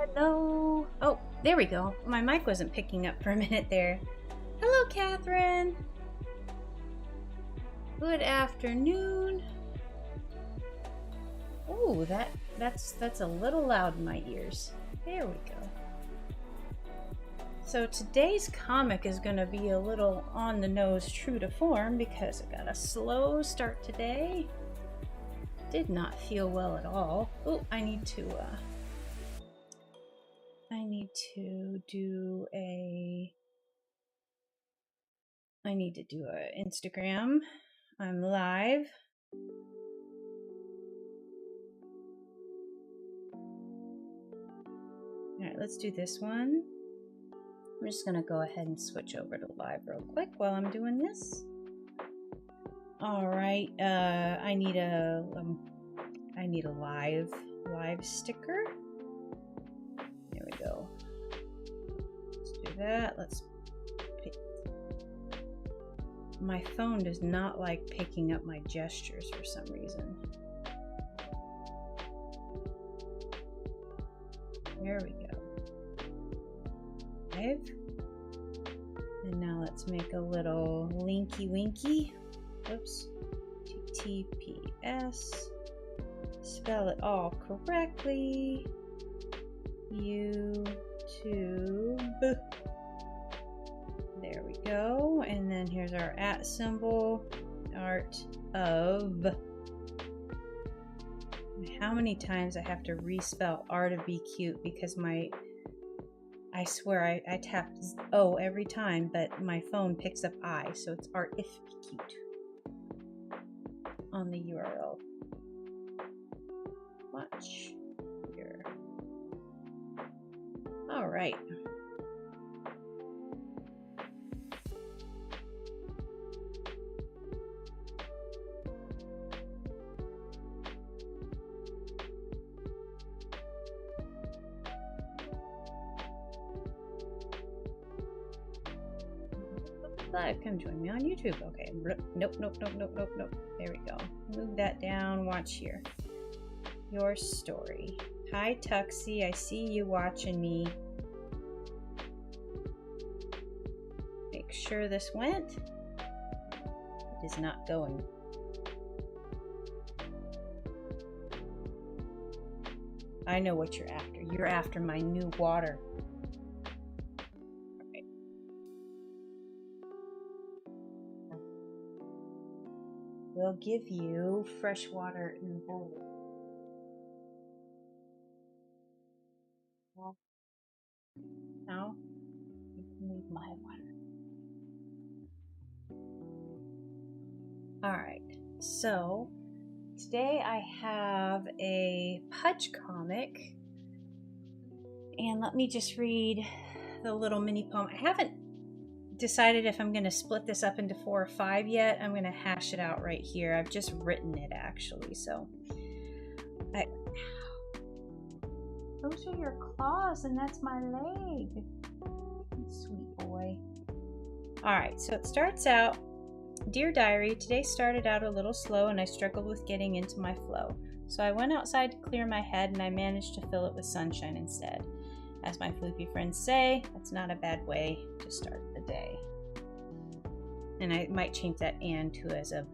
Hello. Oh, there we go. My mic wasn't picking up for a minute there. Hello, Catherine. Good afternoon. Oh, that's a little loud in my ears. There we go. So today's comic is going to be a little on the nose, true to form, because I got a slow start today. Did not feel well at all. Oh, I need to do a Instagram. I'm live. All right, let's do this one. I'm just gonna go ahead and switch over to live real quick while I'm doing this. All right, I need a live sticker. There we go. Let's do that. Let's pick. My phone does not like picking up my gestures for some reason. There we go. Live. And now let's make a little linky winky. Oops. TTPS. Spell it all correctly. YouTube. There we go. And then here's our @ symbol. Art of. How many times I have to respell art of be cute because I swear I tap O every time, but my phone picks up I, so it's art if be cute on the URL. Watch here. All right. Live, come join me on YouTube. Okay, nope. There we go. Move that down. Watch here. Your story. Hi, Tuxie. I see you watching me. Make sure this went. It is not going. I know what you're after. You're after my new water. We'll give you fresh water in a bowl. Well, now you can leave my water. All right, so today I have a Pudge comic, and let me just read the little mini poem. I haven't decided if I'm going to split this up into 4 or 5 yet. I'm going to hash it out right here. I've just written it actually, so those are your claws and that's my leg. Sweet boy. All right, so it starts out, Dear Diary, today started out a little slow and I struggled with getting into my flow. So I went outside to clear my head and I managed to fill it with sunshine instead. As my floopy friends say, that's not a bad way to start the day. And I might change that "and" to a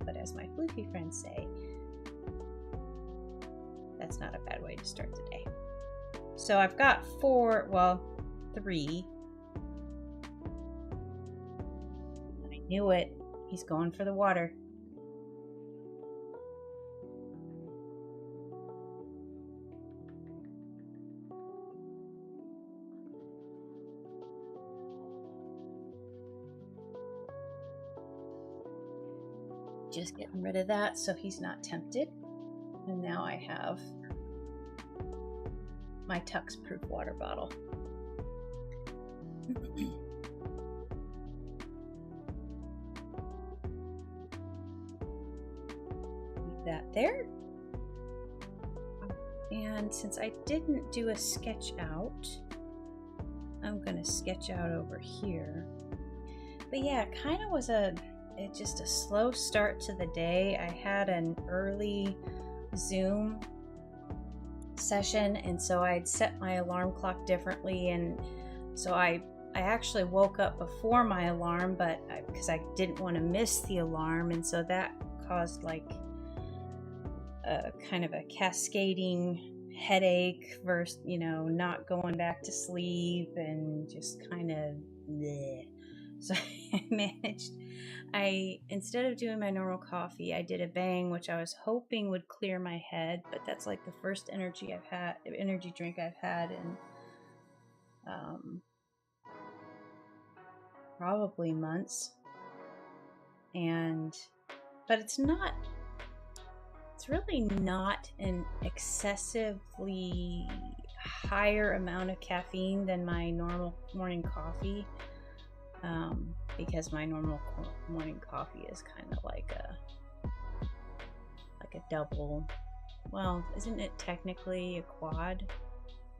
but as my floopy friends say, that's not a bad way to start the day. So I've got 3. I knew it. He's going for the water. Just getting rid of that so he's not tempted. And now I have my Tux proof water bottle. Leave that there. And since I didn't do a sketch out, I'm gonna sketch out over here. But yeah, it kind of was just a slow start to the day. I had an early Zoom session, and so I'd set my alarm clock differently, and so I actually woke up before my alarm, but because I didn't want to miss the alarm, and so that caused like a kind of a cascading headache versus, you know, not going back to sleep and just kind of bleh. So instead of doing my normal coffee, I did a bang, which I was hoping would clear my head, but that's like the first energy drink I've had in probably months. But it's really not an excessively higher amount of caffeine than my normal morning coffee, because my normal morning coffee is kind of like a double. Well, isn't it technically a quad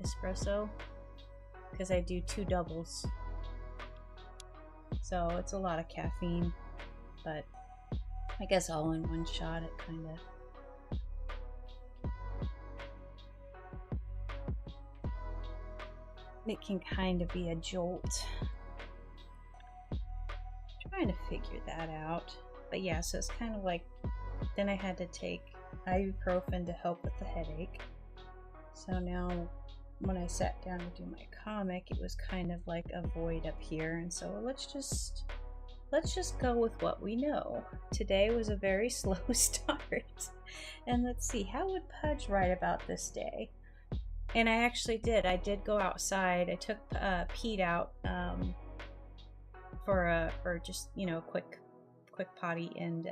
espresso? Because I do 2 doubles. So it's a lot of caffeine, but I guess all in one shot it kind of it can kind of be a jolt. I'm trying to figure that out. But yeah, so it's kind of like, then I had to take ibuprofen to help with the headache. So now when I sat down to do my comic, it was kind of like a void up here, and so let's just go with what we know. Today was a very slow start, and let's see, how would Pudge write about this day? And I actually did. I did go outside. I took Pete out for just, you know, a quick potty, and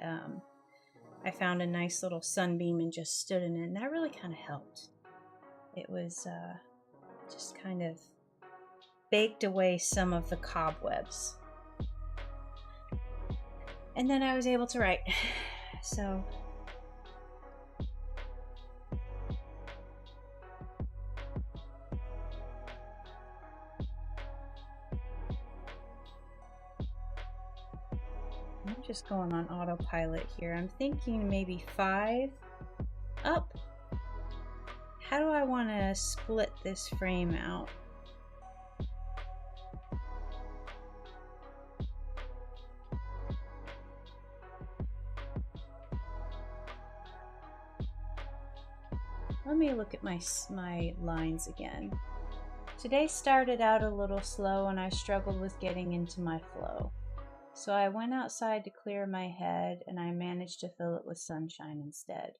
I found a nice little sunbeam and just stood in it, and that really kind of helped. It was just kind of baked away some of the cobwebs, and then I was able to write. So I'm just going on autopilot here. I'm thinking maybe 5 up. How do I want to split this frame out? Let me look at my lines again. Today started out a little slow, and I struggled with getting into my flow. So I went outside to clear my head, and I managed to fill it with sunshine instead.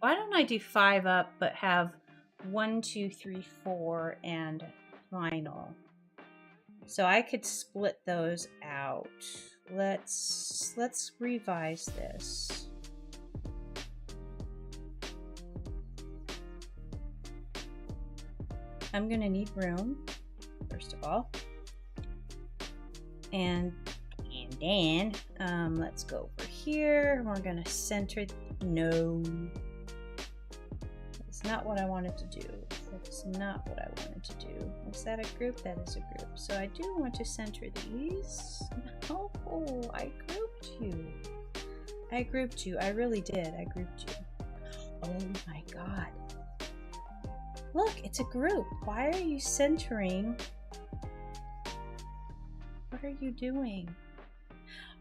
Why don't I do 5 up, but have 1, 2, 3, 4, and final? So I could split those out. Let's revise this. I'm gonna need room, first of all, and then let's go over here. We're gonna center. No, that's not what I wanted to do. That's not what I wanted to do. Was that a group? That is a group. So I do want to center these. No, I grouped you. I grouped you. I really did. I grouped you. Oh my God. Look, it's a group. Why are you centering? What are you doing?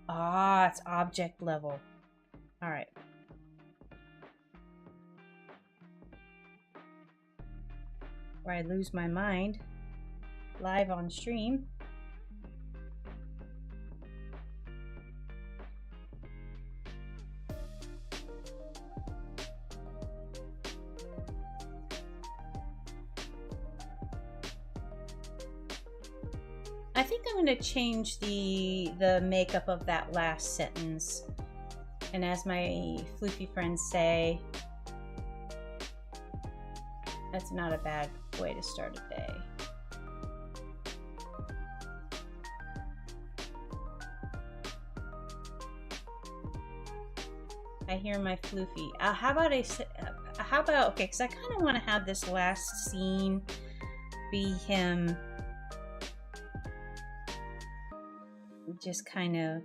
Ah, it's object level. All right. Where I lose my mind live on stream. I think I'm going to change the makeup of that last sentence. And as my floofy friends say, that's not a bad way to start a day. I hear my floofy. How about okay, because I kind of want to have this last scene be him just kind of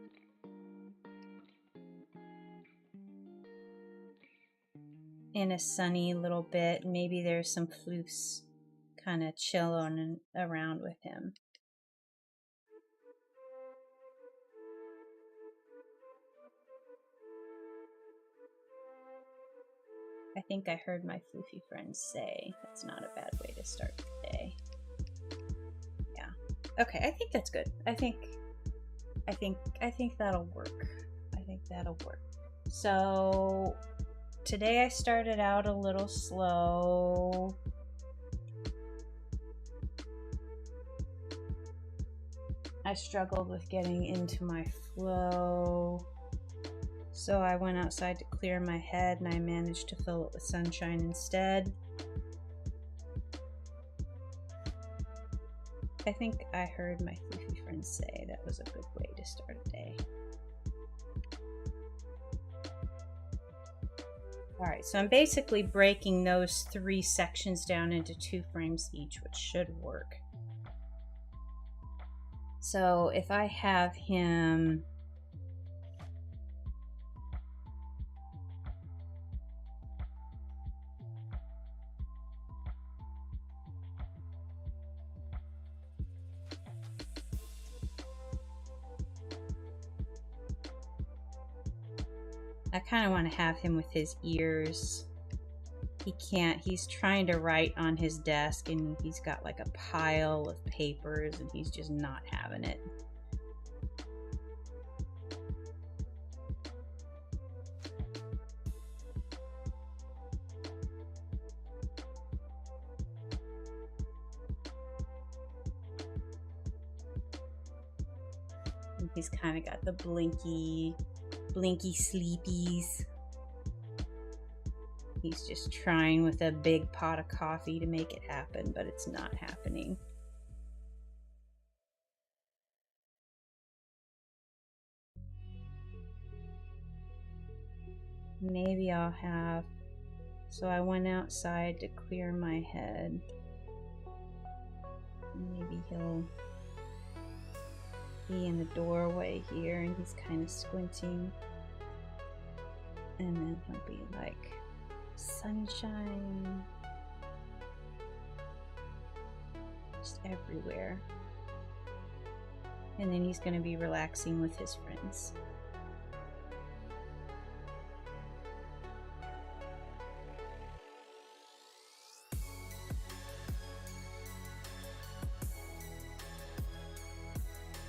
in a sunny little bit. Maybe there's some floofs kind of chilling around with him. I think I heard my floofy friend say that's not a bad way to start the day. Yeah. Okay, I think that's good. I think that'll work. I think that'll work. So today I started out a little slow. I struggled with getting into my flow. So I went outside to clear my head and I managed to fill it with sunshine instead. I think I heard my floofy friend say that was a good way to start a day. Alright, so I'm basically breaking those 3 sections down into 2 frames each, which should work. So if I have him I kind of want to have him with his ears. He can't, he's trying to write on his desk and he's got like a pile of papers and he's just not having it. And he's kind of got the blinky sleepies. He's just trying with a big pot of coffee to make it happen, but it's not happening. Maybe I'll have, so I went outside to clear my head. Maybe he'll be in the doorway here and he's kind of squinting. And then he'll be like, sunshine. Just everywhere. And then he's going to be relaxing with his friends.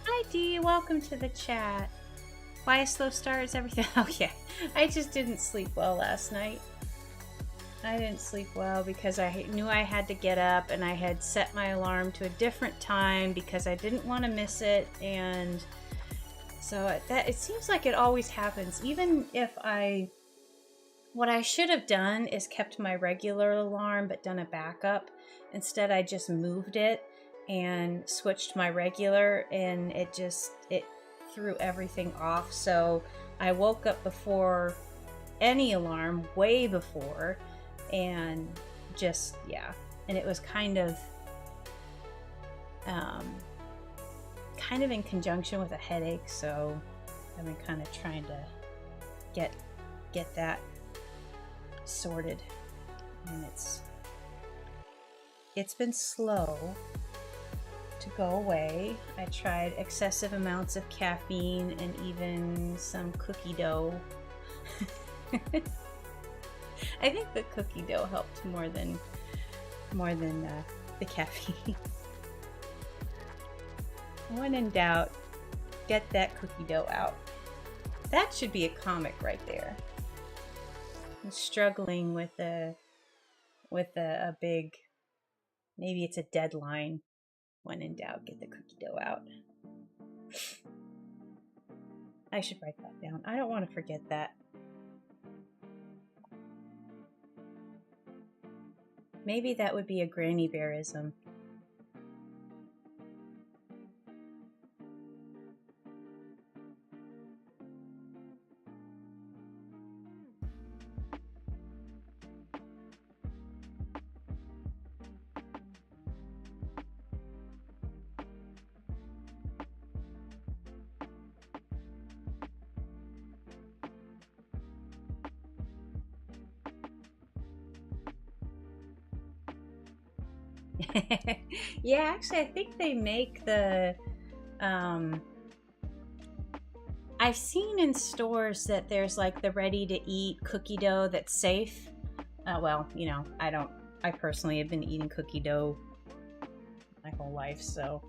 Hi Dee, welcome to the chat. Why a slow start is everything? Oh yeah, I just didn't sleep well last night. I didn't sleep well because I knew I had to get up and I had set my alarm to a different time because I didn't want to miss it, and so it seems like it always happens. Even if what I should have done is kept my regular alarm but done a backup. Instead I just moved it and switched my regular, and it threw everything off. So I woke up before any alarm, way before, and just, yeah. And it was kind of in conjunction with a headache, so I've been kind of trying to get that sorted. And it's been slow to go away. I tried excessive amounts of caffeine and even some cookie dough. I think the cookie dough helped more than the caffeine. When in doubt, get that cookie dough out. That should be a comic right there. I'm struggling with a big, maybe it's a deadline. When in doubt, get the cookie dough out. I should write that down. I don't want to forget that. Maybe that would be a granny bearism. Yeah, actually, I think they make the. I've seen in stores that there's like the ready-to-eat cookie dough that's safe. Well, you know, I personally have been eating cookie dough my whole life, so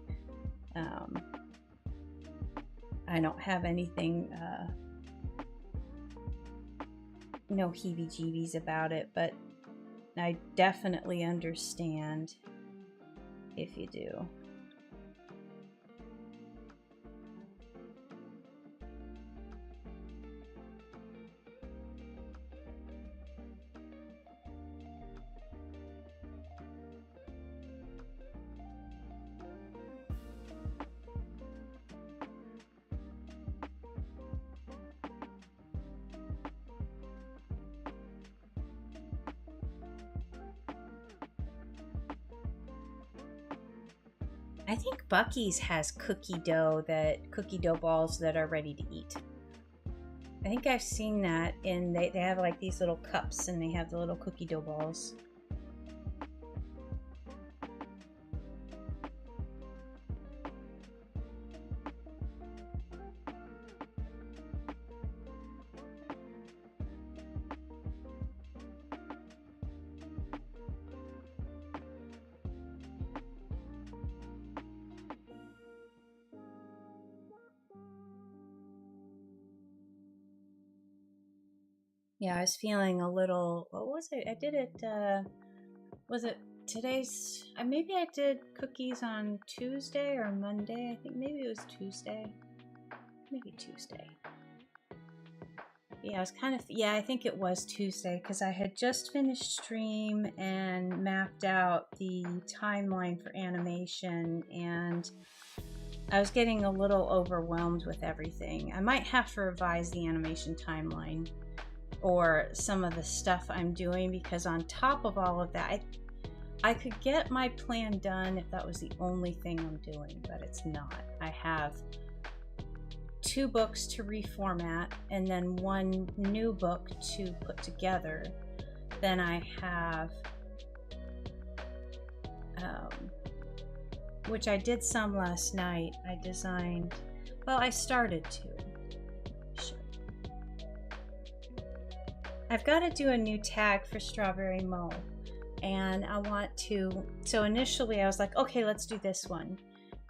um, I don't have anything, no heebie-jeebies about it, but I definitely understand if you do. I think Bucky's has cookie dough balls that are ready to eat. I think I've seen that in they have like these little cups and they have the little cookie dough balls. Yeah, I was feeling a little, what was it? I did it, was it today's, maybe I did cookies on Tuesday or Monday. I think maybe it was Tuesday. Maybe Tuesday. Yeah, I think it was Tuesday because I had just finished stream and mapped out the timeline for animation, and I was getting a little overwhelmed with everything. I might have to revise the animation timeline or some of the stuff I'm doing, because on top of all of that, I could get my plan done if that was the only thing I'm doing, but it's not. I have 2 books to reformat and then 1 new book to put together. Then I have, which I did some last night. I designed, well, I started to. I've got to do a new tag for Strawberry Mo, and I want to, so initially I was like, okay, let's do this one.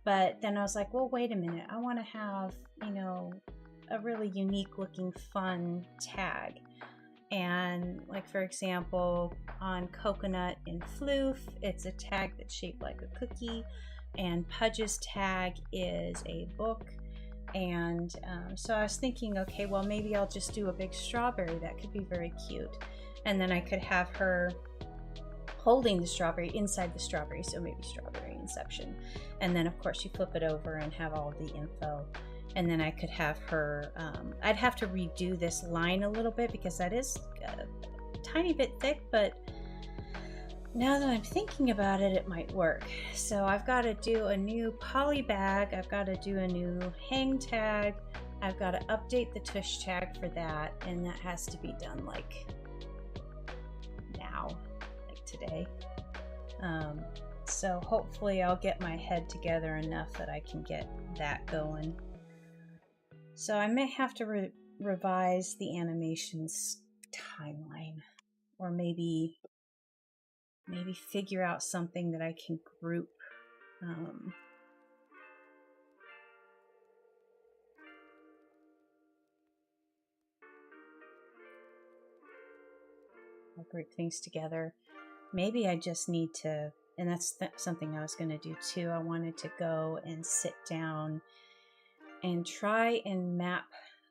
But then I was like, well, wait a minute. I want to have, you know, a really unique looking fun tag. And like, for example, on Coconut and Floof, it's a tag that's shaped like a cookie. And Pudge's tag is a book. And so I was thinking, okay, well, maybe I'll just do a big strawberry. That could be very cute. And then I could have her holding the strawberry inside the strawberry, so maybe Strawberry Inception. And then, of course, you flip it over and have all of the info. And then I could have her, I'd have to redo this line a little bit because that is a tiny bit thick, but now that I'm thinking about it, it might work. So I've got to do a new poly bag. I've got to do a new hang tag. I've got to update the tush tag for that. And that has to be done like now, like today. So hopefully I'll get my head together enough that I can get that going. So I may have to revise the animations timeline, or maybe figure out something that I can group. I'll group things together. Maybe I just need to, and that's something I was going to do too. I wanted to go and sit down and try and map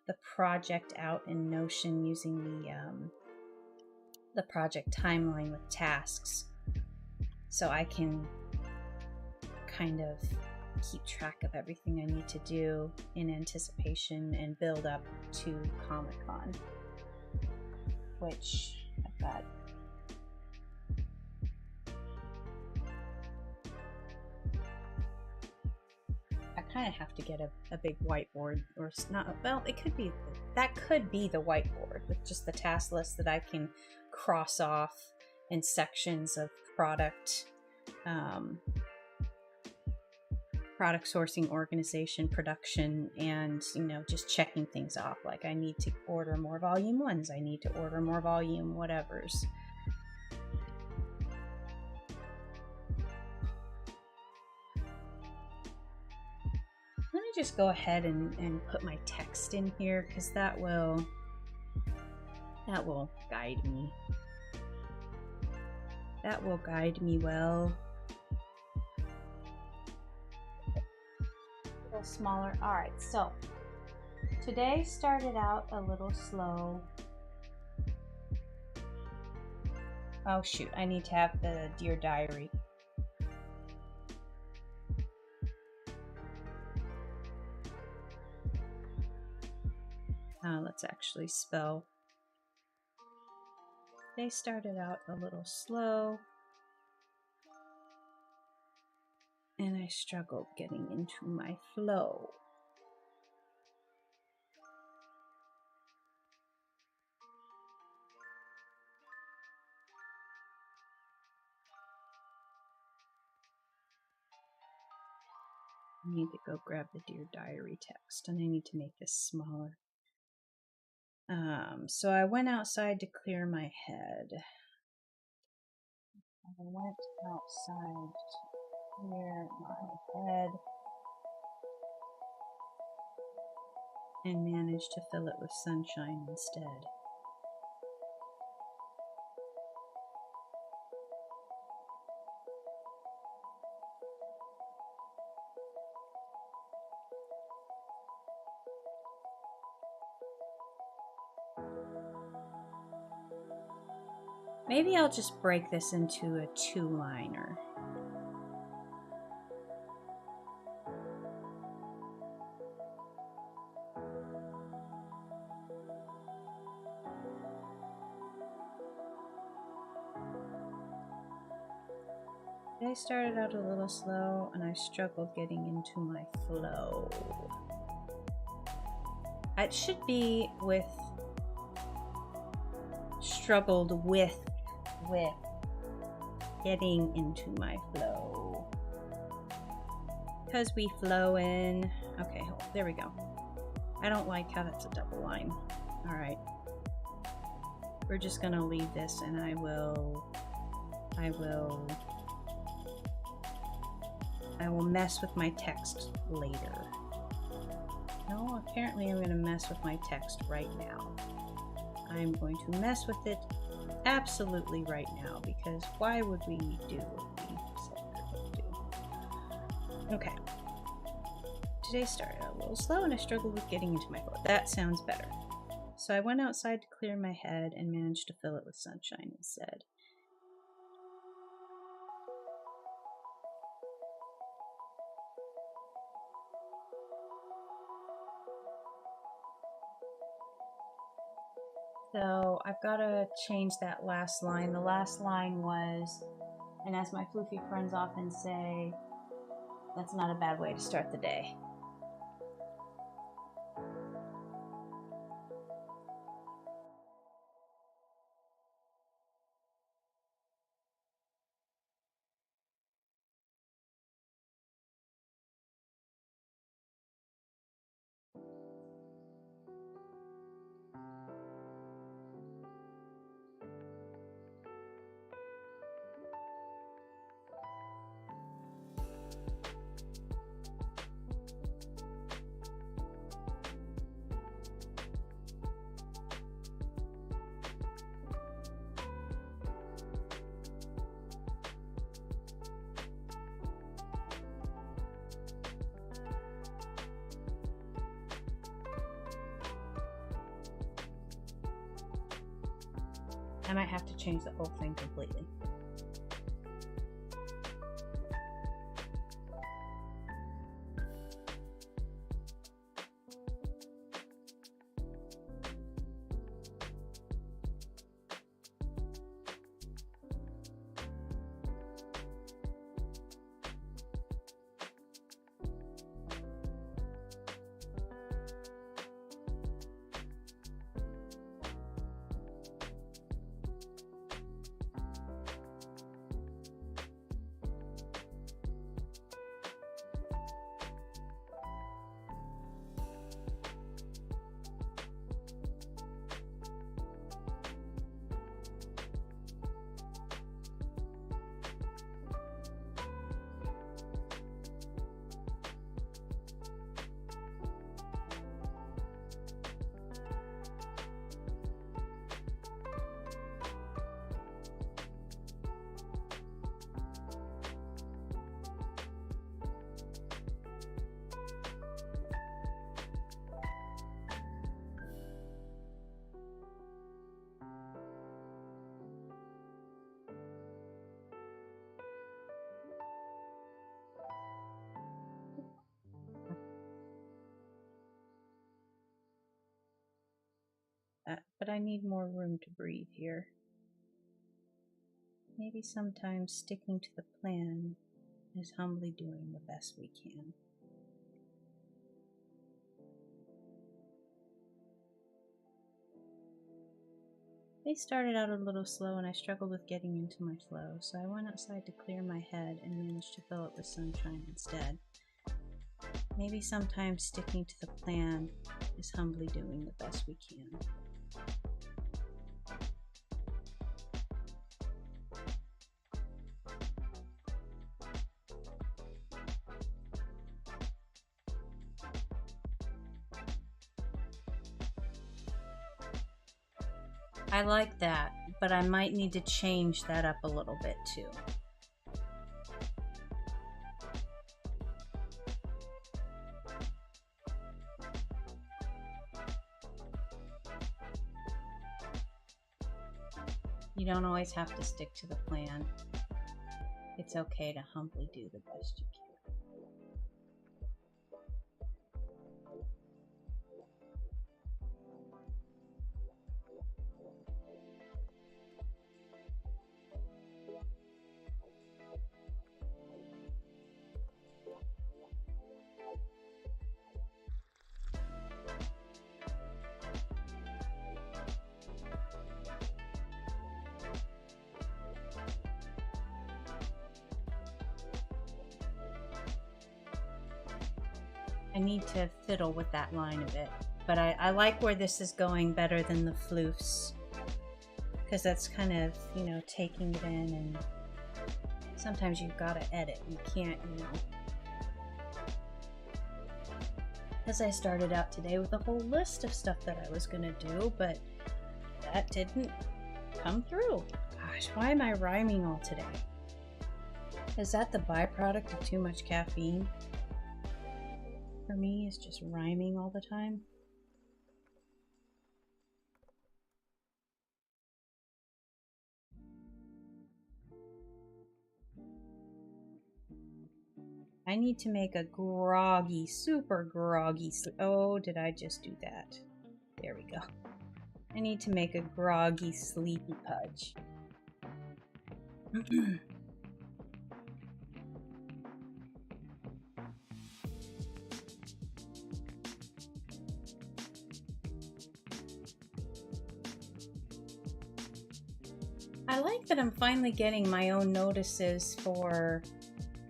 the project out in Notion using the project timeline with tasks, so I can kind of keep track of everything I need to do in anticipation and build up to Comic-Con, which I've got. I kind of have to get a big whiteboard, or not. Well, it could be, that could be the whiteboard with just the task list that I can cross off in sections of product product sourcing, organization, production, and just checking things off. Like I need to order more volume 1s, I need to order more volume whatevers. Let me just go ahead and put my text in here, because that will guide me. That will guide me well. A little smaller. All right, so today started out a little slow. Oh shoot, I need to have the Dear Diary. Let's actually spell. They started out a little slow, and I struggled getting into my flow. I need to go grab the Dear Diary text, and I need to make this smaller. So I went outside to clear my head. I went outside to clear my head and managed to fill it with sunshine instead. Maybe I'll just break this into a 2-liner. I started out a little slow, and I struggled getting into my flow. It should be with struggled with getting into my flow. Because we flow in. Okay, there we go. I don't like how that's a double line. All right. We're just going to leave this, and I will mess with my text later. No, apparently I'm going to mess with my text right now. I'm going to mess with it absolutely right now, because why would we do what we said we were going to do? Okay. Today started out a little slow, and I struggled with getting into my flow. That sounds better. So I went outside to clear my head and managed to fill it with sunshine instead. So I've got to change that last line. The last line was, and as my floofy friends often say, that's not a bad way to start the day. I might have to change the whole thing completely. but I need more room to breathe here. Maybe sometimes sticking to the plan is humbly doing the best we can. They started out a little slow and I struggled with getting into my flow, so I went outside to clear my head and managed to fill it with sunshine instead. Maybe sometimes sticking to the plan is humbly doing the best we can. I like that, but I might need to change that up a little bit too. You don't always have to stick to the plan. It's okay to humbly do the best you can. I need to fiddle with that line a bit, but I like where this is going better than the floofs, because that's kind of, taking it in, and sometimes you've got to edit. You can't, As I started out today with a whole list of stuff that I was going to do, but that didn't come through. Gosh, why am I rhyming all today? Is that the byproduct of too much caffeine? For me, it's just rhyming all the time. I need to make a groggy, super groggy oh, did I just do that? There we go. I need to make a groggy, sleepy pudge. I like that I'm finally getting my own notices for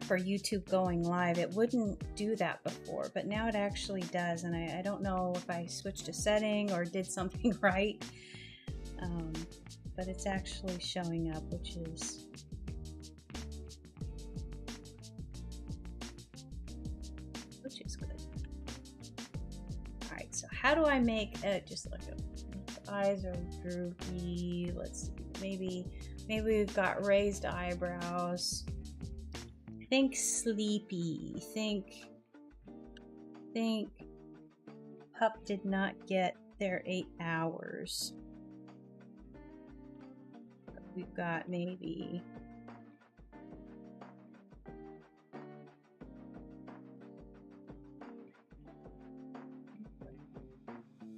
YouTube going live. It wouldn't do that before, but now it actually does, and I don't know if I switched a setting or did something right, but it's actually showing up, which is good. Alright, so how do I make it? Just look at the eyes are droopy. Let's see, maybe we've got raised eyebrows. Think sleepy. Think pup did not get their 8 hours. We've got maybe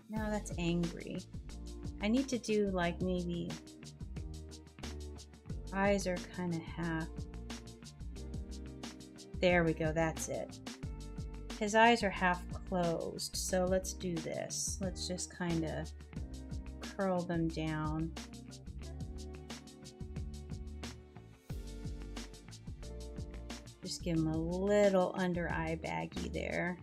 no, that's angry. I need to do like maybe eyes are kind of half. There we go, that's it. His eyes are half closed, so let's do this. Let's just kind of curl them down. Just give him a little under eye baggy there.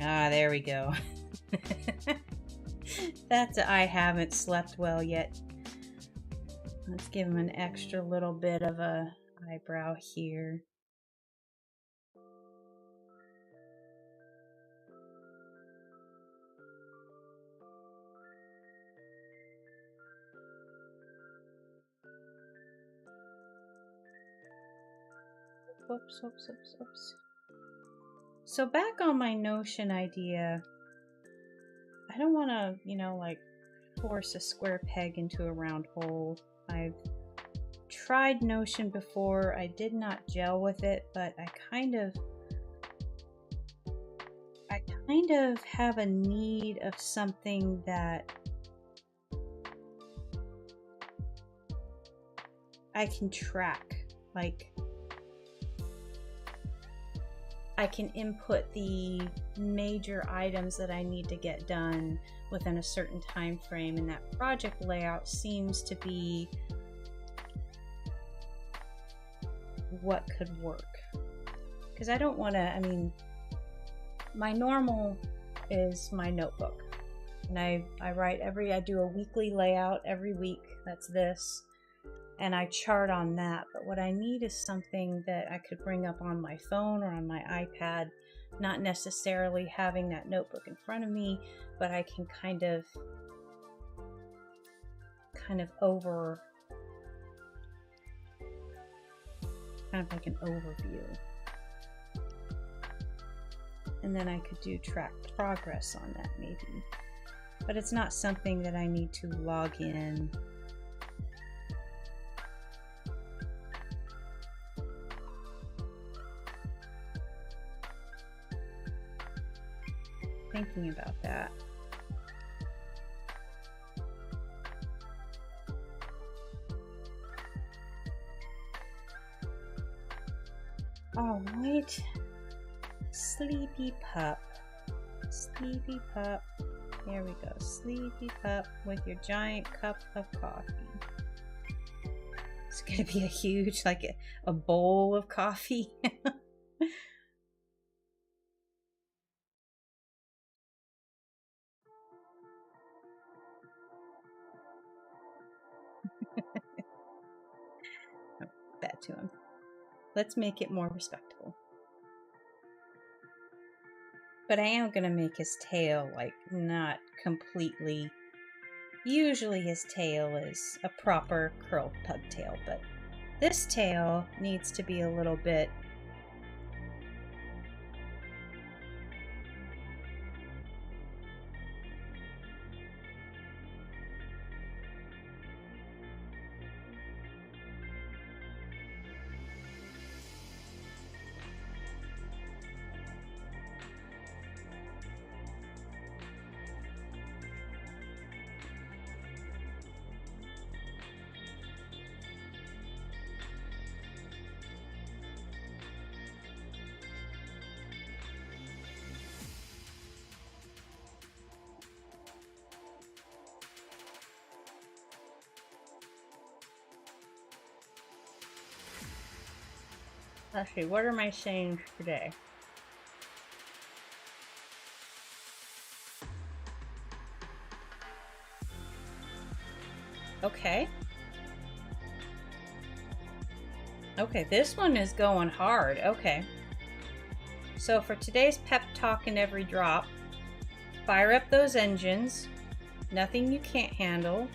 Ah, there we go. That's I haven't slept well yet. Let's give him an extra little bit of a eyebrow here. Whoops. So back on my Notion idea, I don't want to, like force a square peg into a round hole. I've tried Notion before. I did not gel with it, but I kind of have a need of something that I can track. Like, I can input the major items that I need to get done within a certain time frame, and that project layout seems to be what could work. Because I don't want to, I mean, my normal is my notebook, and I do a weekly layout every week. That's this, and I chart on that. But what I need is something that I could bring up on my phone or on my iPad, not necessarily having that notebook in front of me, but I can kind of like an overview. And then I could do track progress on that maybe. But it's not something that I need to log in. Thinking about that. All right. Sleepy pup. Sleepy pup. Here we go. Sleepy pup with your giant cup of coffee. It's going to be a huge, like a bowl of coffee. Bad to him. Let's make it more respectable. But I am going to make his tail, like, not completely. Usually his tail is a proper curled pug tail, but this tail needs to be a little bit Let's see, what are my sayings today? Okay. Okay, this one is going hard. Okay. So for today's pep talk in every drop, fire up those engines. Nothing you can't handle.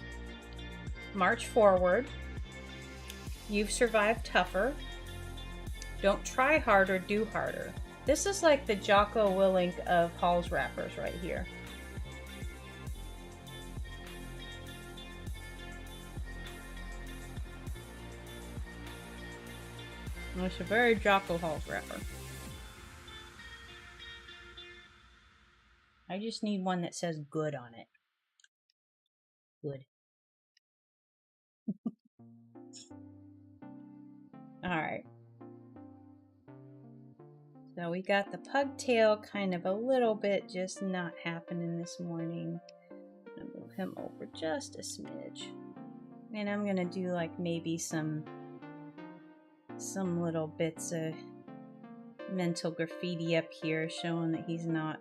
March forward. You've survived tougher. Don't try harder, do harder. This is like the Jocko Willink of Hall's wrappers right here. It's a very Jocko Hall's wrapper. I just need one that says good on it. Good. Alright. So we got the pugtail kind of a little bit just not happening this morning. I'm going to move him over just a smidge. And I'm going to do like maybe some little bits of mental graffiti up here showing that he's not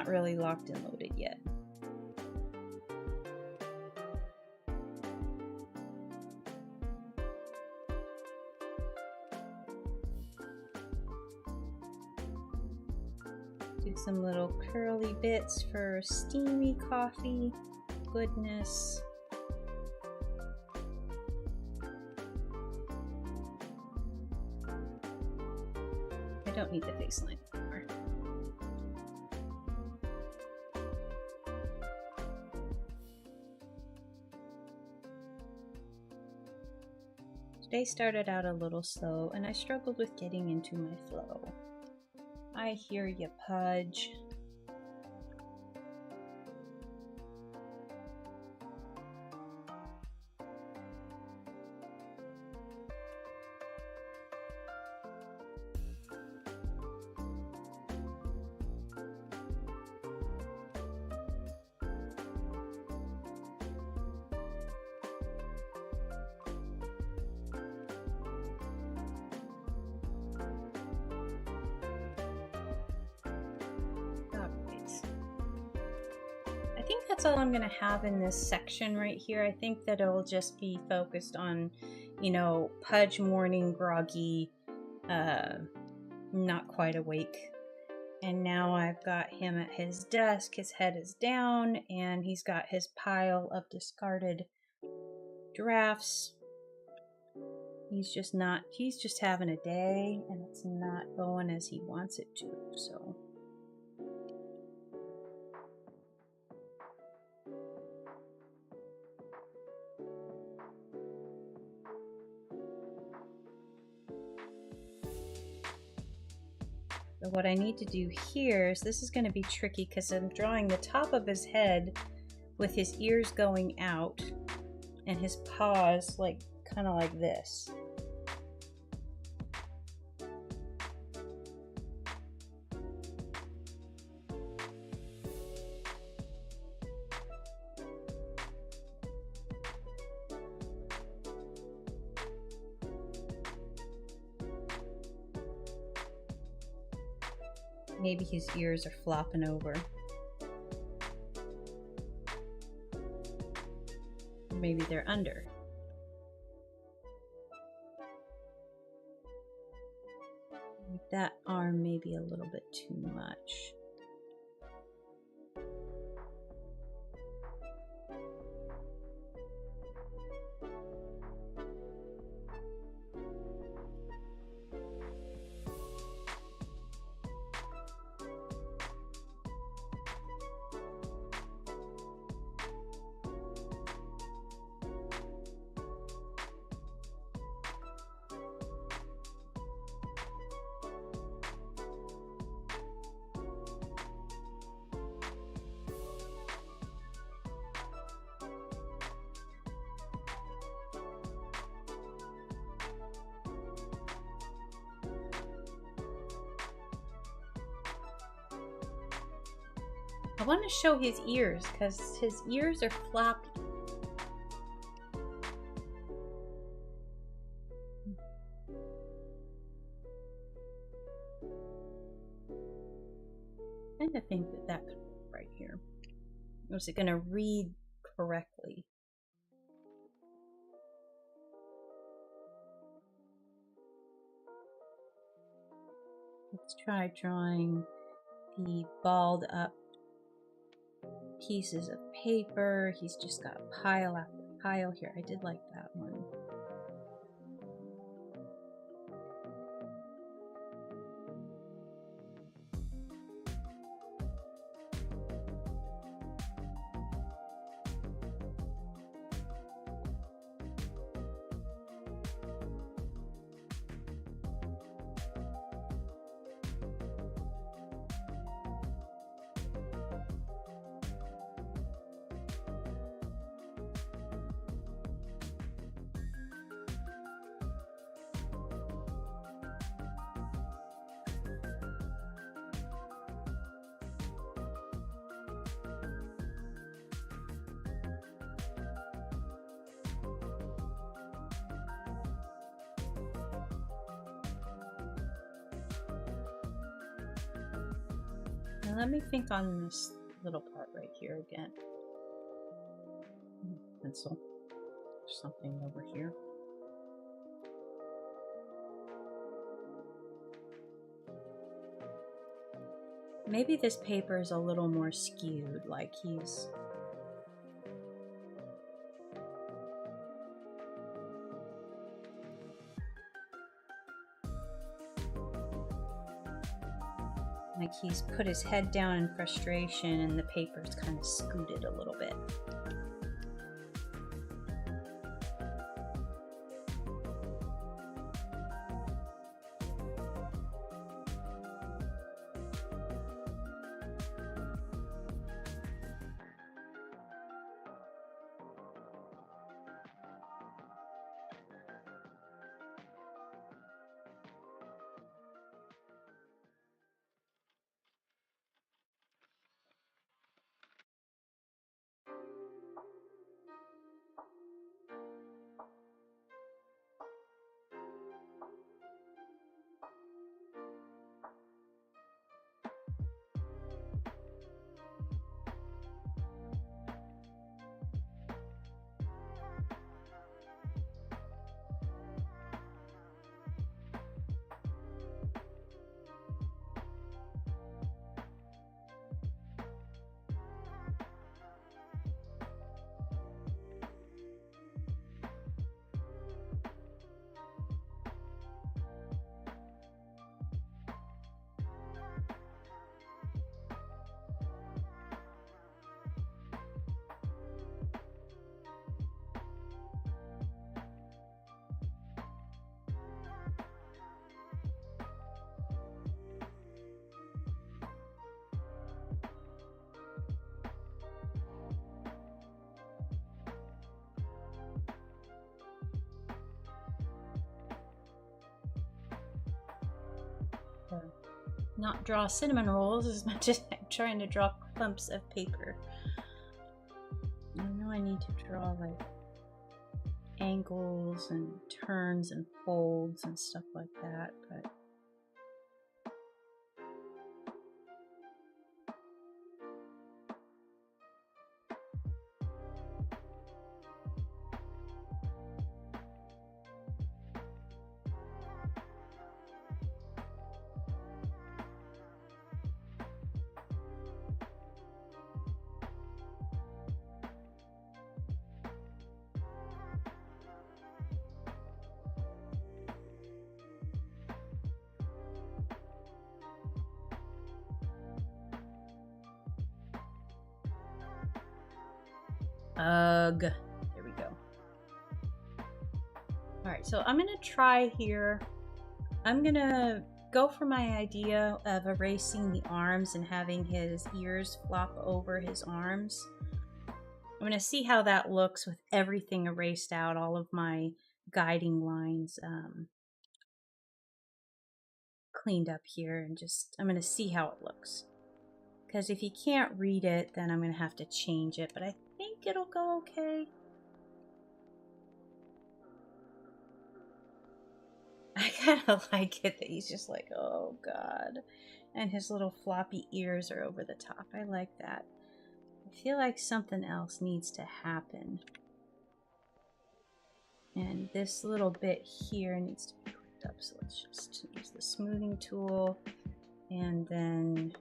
really locked and loaded yet. Do some little curly bits for steamy coffee goodness. don't need the face line anymore. Today started out a little slow and I struggled with getting into my flow. I hear ya, Pudge. I think that's all I'm gonna have in this section right here. I think that it'll just be focused on, you know, Pudge morning groggy, not quite awake. And now I've got him at his desk, his head is down, and he's got his pile of discarded drafts. He's just having a day, and it's not going as he wants it to, so. So what I need to do here is, this is going to be tricky because I'm drawing the top of his head with his ears going out and his paws like kind of like this. Maybe his ears are flopping over. Maybe they're under. That arm may be a little bit too much. I want to show his ears because his ears are floppy. I kind of think that could be right here. Was it going to read correctly? Let's try drawing the balled up pieces of paper. He's just got pile after pile here. I did like that one. Now let me think on this little part right here again. Pencil. There's something over here. Maybe this paper is a little more skewed, like he's... Like he's put his head down in frustration and the paper's kind of scooted a little bit. Not draw cinnamon rolls as much as I'm trying to draw clumps of paper. I know I need to draw like angles and turns and folds and stuff like that, but there we go. All right, so I'm gonna try here. I'm gonna go for my idea of erasing the arms and having his ears flop over his arms. I'm gonna see how that looks with everything erased out, all of my guiding lines cleaned up here, and just I'm gonna see how it looks. Because if you can't read it, then I'm gonna have to change it, but I think it'll go okay. I kind of like it that he's just like, oh God. And his little floppy ears are over the top. I like that. I feel like something else needs to happen. And this little bit here needs to be cleaned up. So let's just use the smoothing tool. And then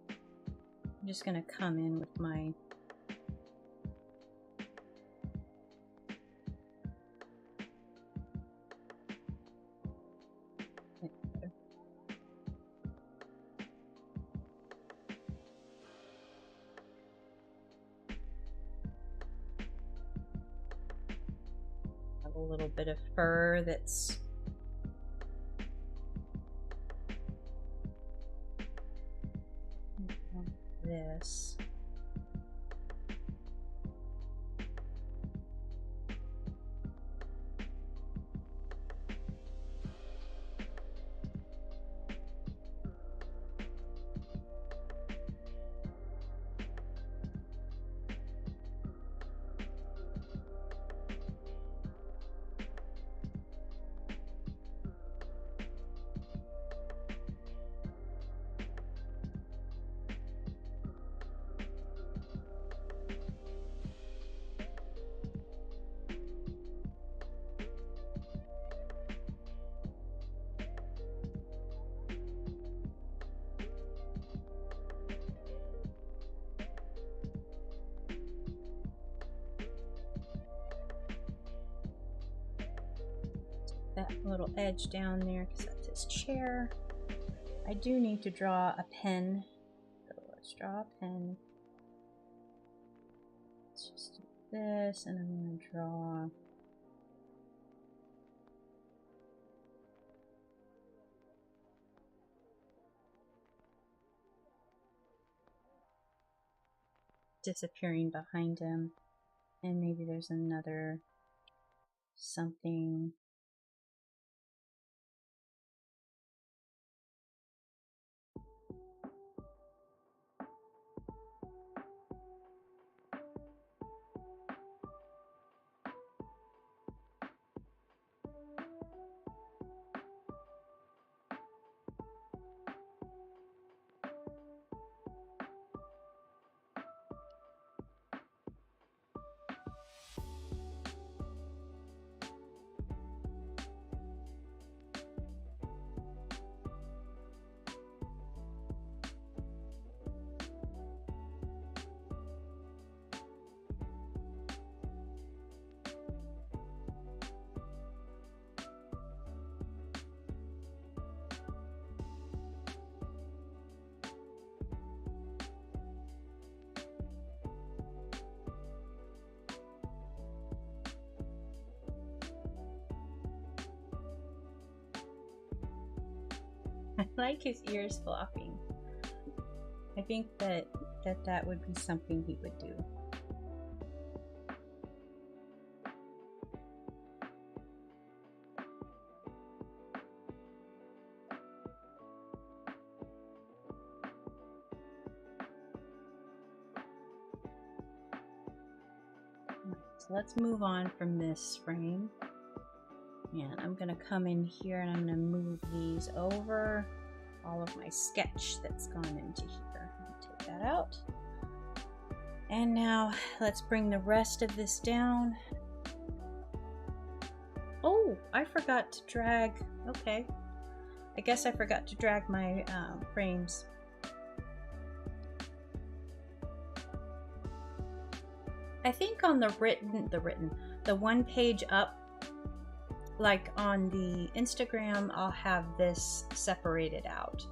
I'm just going to come in with my a little bit of fur that's this. That little edge down there because that's his chair. I do need to draw a pen. So let's draw a pen. Let's just do this, and I'm going to draw disappearing behind him, and maybe there's another something. I like his ears flopping. I think that would be something he would do. So let's move on from this frame. And I'm going to come in here and I'm going to move these over. All of my sketch that's gone into here. Take that out. And now let's bring the rest of this down. Oh, I forgot to drag. Okay. I guess I forgot to drag my frames. I think on the one page up, like on the Instagram, I'll have this separated out.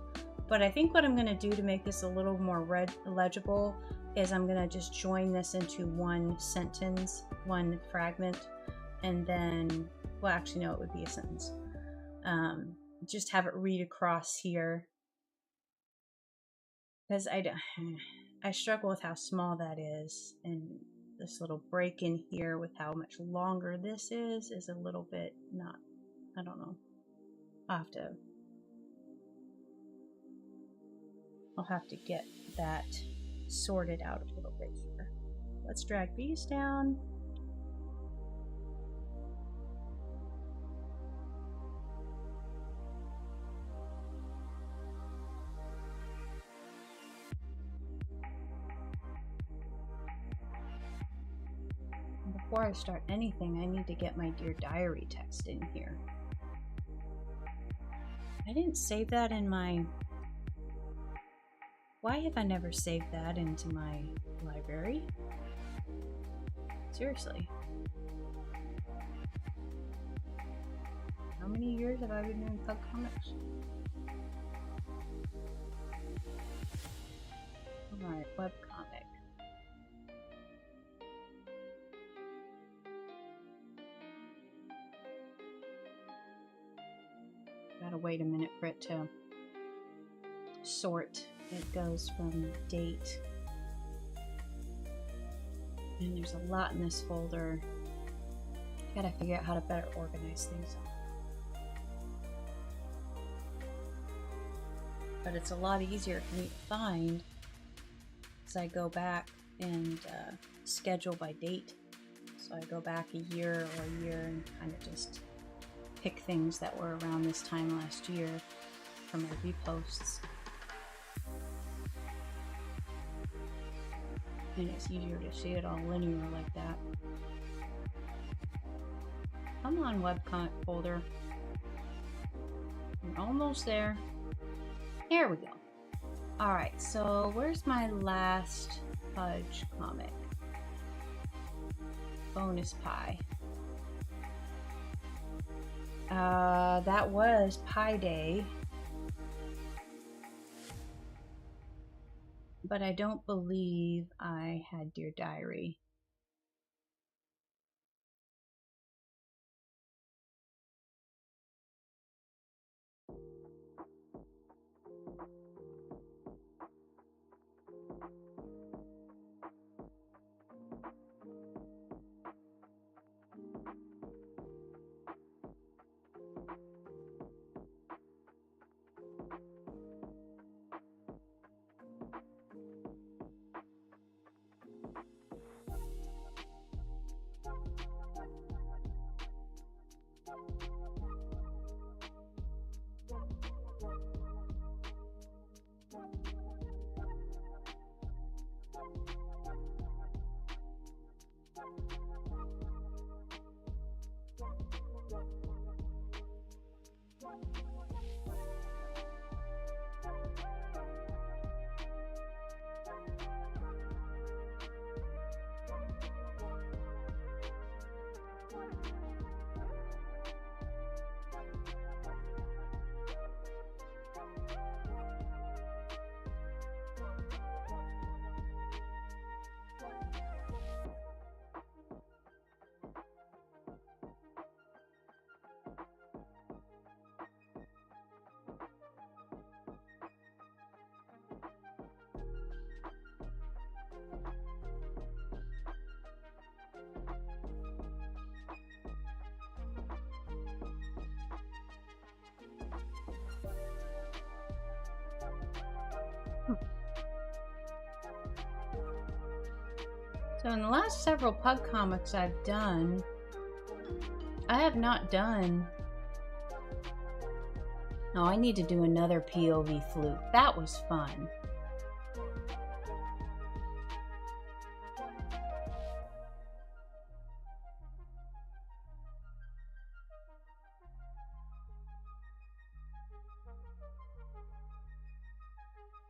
But I think what I'm going to do to make this a little more legible is I'm going to just join this into one sentence, one fragment, and then, well, actually, no, it would be a sentence. Just have it read across here. Because I struggle with how small that is, and this little break in here with how much longer this is a little bit not, I don't know. I'll have to get that sorted out a little bit here. Let's drag these down. Before I start anything, I need to get my Dear Diary text in here. I didn't save that in my... Why have I never saved that into my library? Seriously. How many years have I been doing Pug Comics? Alright, webcomic. Gotta wait a minute for it to sort. It goes from date. And there's a lot in this folder. Gotta figure out how to better organize things. But it's a lot easier for me to find as I go back and schedule by date. So I go back a year or a year and kind of just pick things that were around this time last year for my reposts. And it's easier to see it all linear like that. Come on, webcomic folder. We're almost there. Here we go. Alright, so where's my last Pudge comic? Bonus Pie. That was Pie Day. but I don't believe I had Dear Diary. So in the last several pug comics I've done, I have not done... Oh, I need to do another POV flute. That was fun.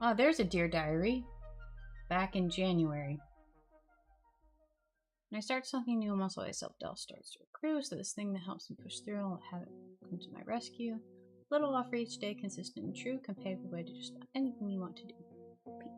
Oh, there's a Dear Diary. Back in January. When I start something new, I'm also a self-doubt starts to accrue, so this thing that helps me push through, I'll have it come to my rescue. A little offer each day, consistent and true, can pave the way to just about anything you want to do. Pete.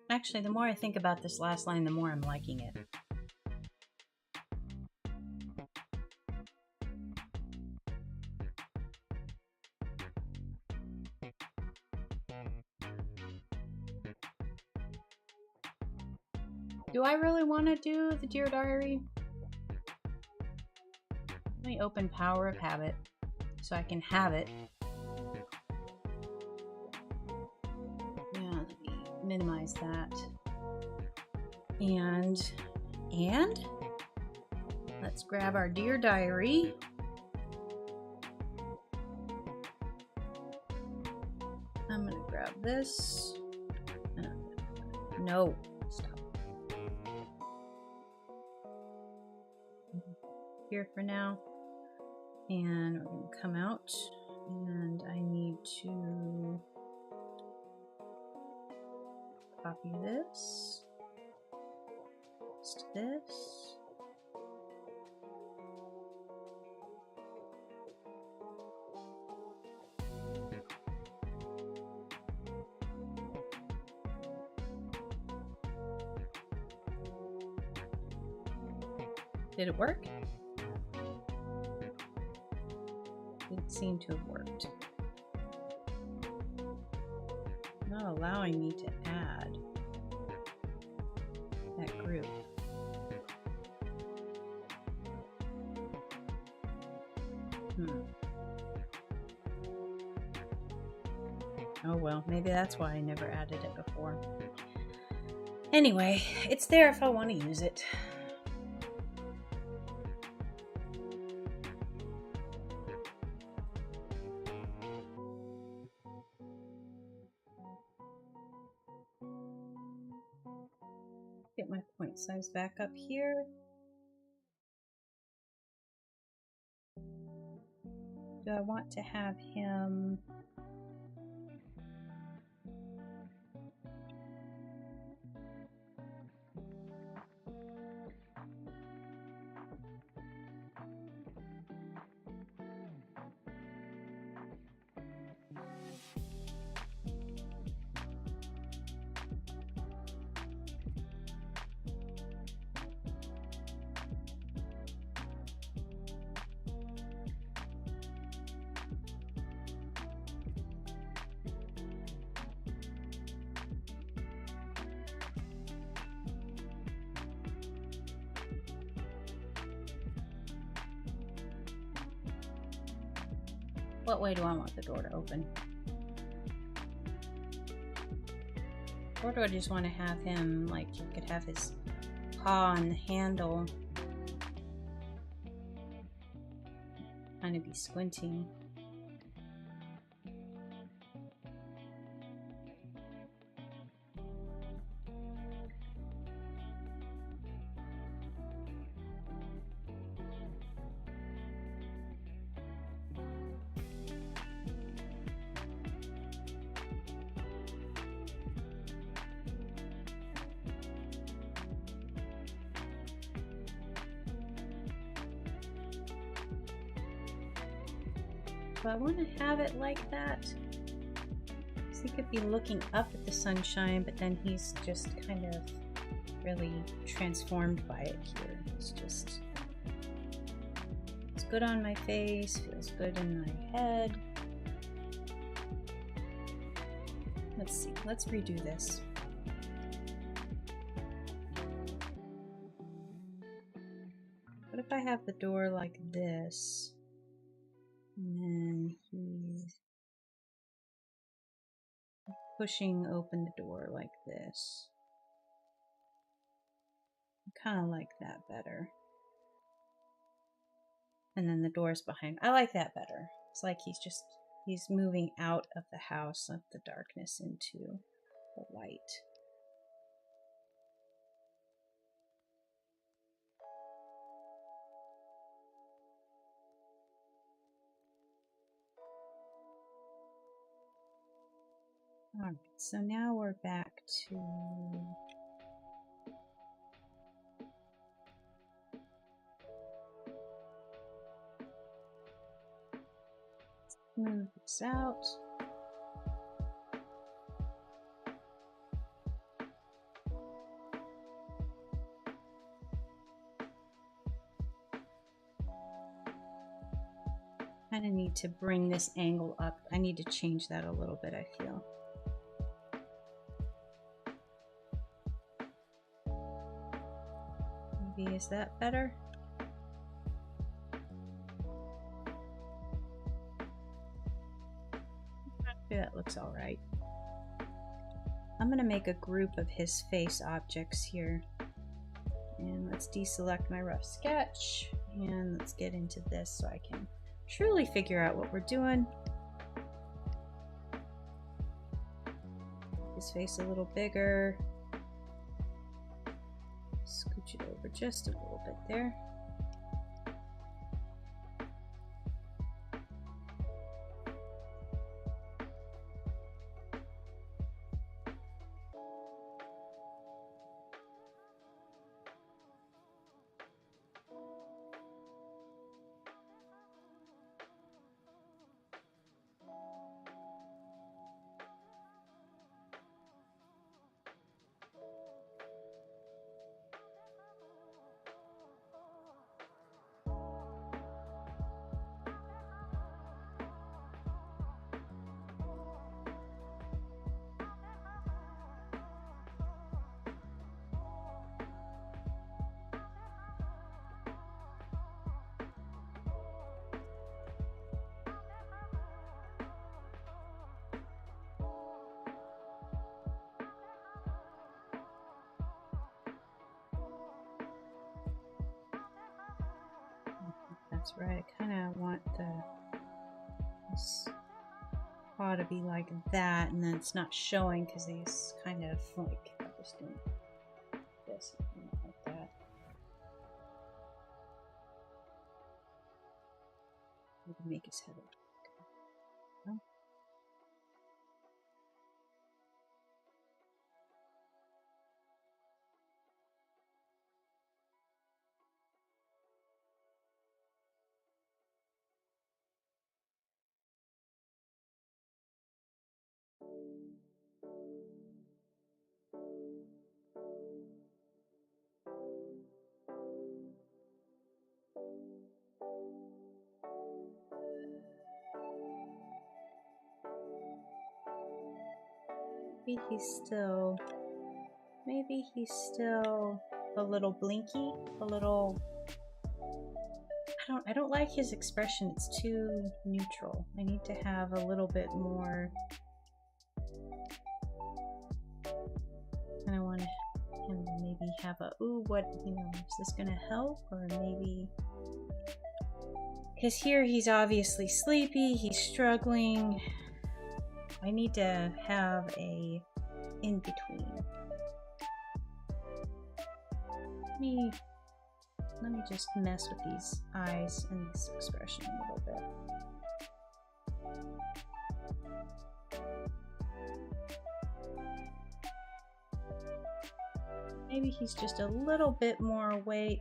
Actually, the more I think about this last line, the more I'm liking it. Do I really want to do the Dear Diary? Let me open Power of Habit so I can have it. Yeah, let me minimize that. And let's grab our Dear Diary. I'm gonna grab this. No, stop. Here for now. And we're gonna come out, and I need to copy this. Paste this. Did it work? Didn't seem to have worked. Not allowing me to add that group. Oh well, maybe that's why I never added it before. Anyway, it's there if I want to use it. Get my point size back up here. Do I want to have him... What way do I want the door to open? Or do I just want to have him, like, you could have his paw on the handle? Kind of be squinting. Do I want to have it like that? So he could be looking up at the sunshine, but then he's just kind of really transformed by it here. It's good on my face, feels good in my head. Let's see, let's redo this. What if I have the door like this? And then he's pushing open the door like this. I kind of like that better. And then the door's behind. I like that better. It's like he's moving out of the house, of the darkness into the light. Alright, so now we're back to move this out. Kind of need to bring this angle up. I need to change that a little bit, I feel. Maybe is that better? Maybe that looks all right. I'm going to make a group of his face objects here. And let's deselect my rough sketch. And let's get into this so I can truly figure out what we're doing. His face a little bigger. Scooch it over just a little bit there. That's right. I kind of want this paw to be like that, and then it's not showing because he's kind of like just doing this, like that. Maybe make his head look. Maybe he's still a little blinky, a little, don't like his expression. It's too neutral. I need to have a little bit more. And I want him to maybe have a, ooh, what, you know, is this gonna help? Or maybe, because here he's obviously sleepy, he's struggling. I need to have a in between. Let me just mess with these eyes and this expression a little bit. Maybe he's just a little bit more awake.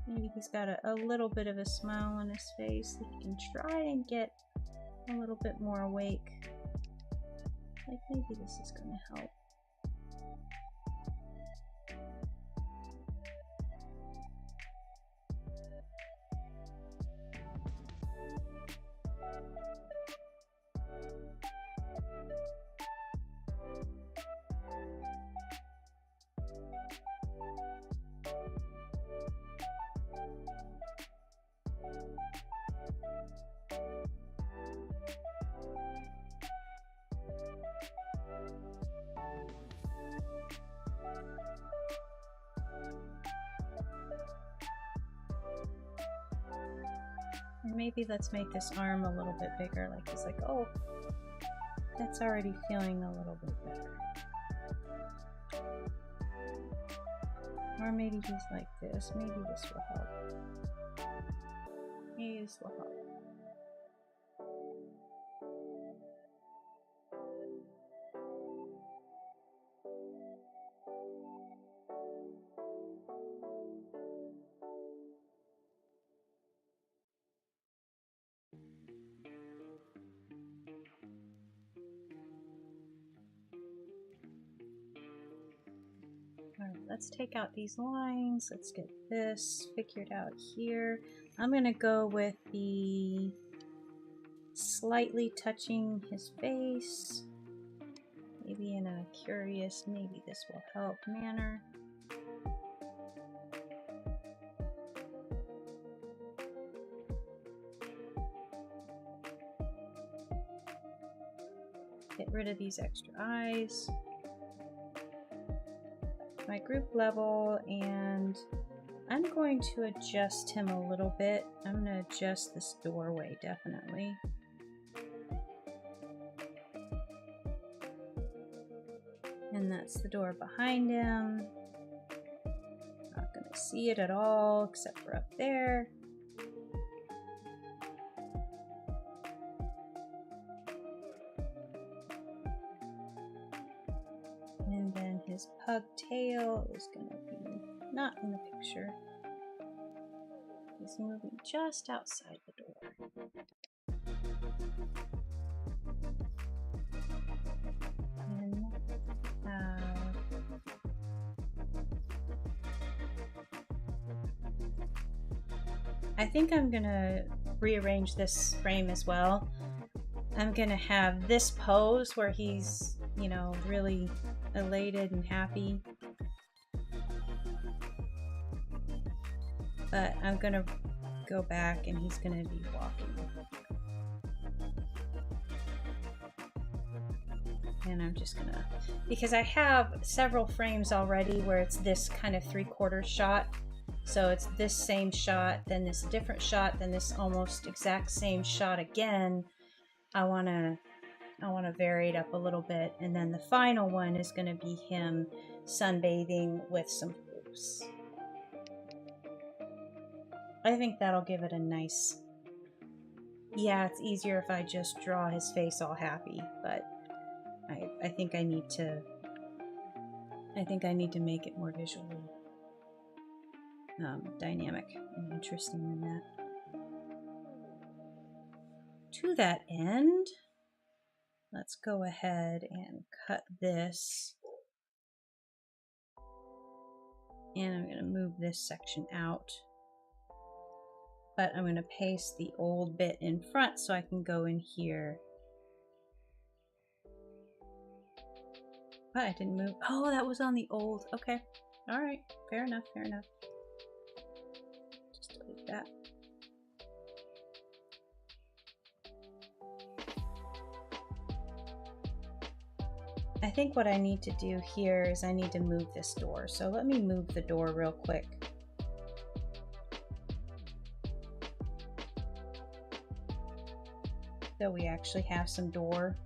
Maybe he's got a little bit of a smile on his face. He can try and get a little bit more awake. Like maybe this is going to help. And maybe let's make this arm a little bit bigger, like he's like, oh, that's already feeling a little bit better. Or maybe he's like this. Maybe this will help. Maybe this will help. Alright, let's take out these lines. Let's get this figured out here. I'm going to go with the slightly touching his face. Maybe in a curious, maybe this will help manner. Get rid of these extra eyes. My group level, and I'm going to adjust him a little bit. I'm going to adjust this doorway definitely. And that's the door behind him. Not going to see it at all except for up there. And then his pug tail is going to be not in the picture. He's moving just outside the door. And I think I'm going to rearrange this frame as well. I'm going to have this pose where he's, you know, really elated and happy. But I'm going to go back and he's going to be walking. And I'm just going to, because I have several frames already where it's this kind of 3/4 shot. So it's this same shot, then this different shot, then this almost exact same shot again. I want to vary it up a little bit, and then the final one is going to be him sunbathing with some hoops. I think that'll give it a nice. Yeah, it's easier if I just draw his face all happy, but I think I need to. I think I need to make it more visually dynamic and interesting than that. To that end, let's go ahead and cut this. And I'm going to move this section out. But I'm going to paste the old bit in front so I can go in here. But I didn't move. Oh, that was on the old. Okay. All right. Fair enough. Fair enough. that. I think what I need to do here is I need to move this door. So let me move the door real quick. So we actually have some door.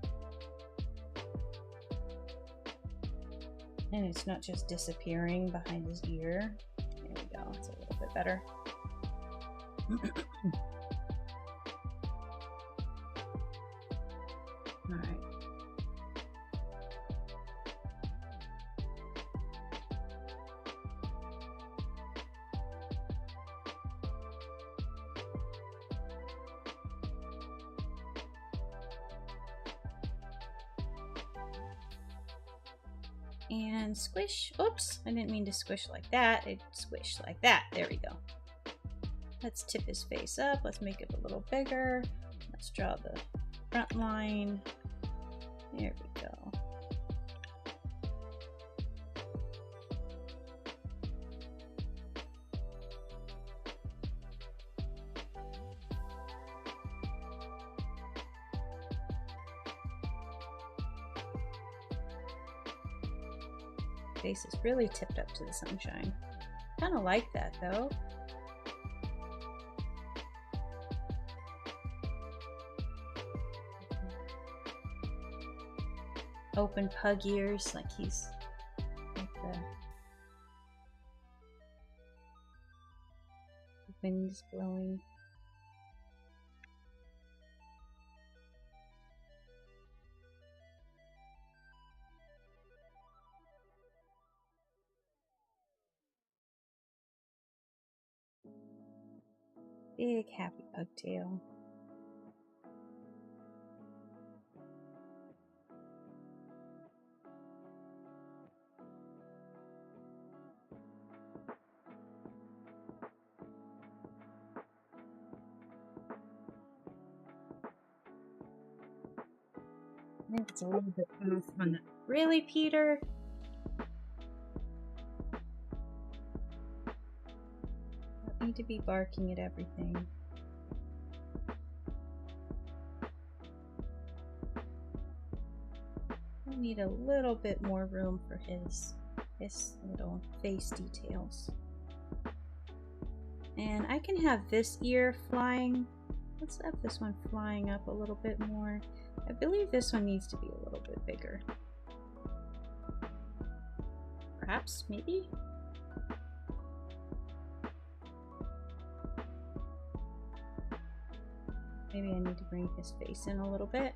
And it's not just disappearing behind his ear. There we go, it's a little bit better. All right. And squish. Oops, I didn't mean to squish like that. It squished like that. There we go. Let's tip his face up. Let's make it a little bigger. Let's draw the front line. There we go. Face is really tipped up to the sunshine. Kind of like that though. Open pug ears, like he's like the wind's blowing. Big happy pugtail. I think it's a little bit off on the... Really, Peter? Don't need to be barking at everything. I need a little bit more room for his little face details. And I can have this ear flying. Let's have this one flying up a little bit more. I believe this one needs to be a little bit bigger. Perhaps, maybe? Maybe I need to bring his face in a little bit.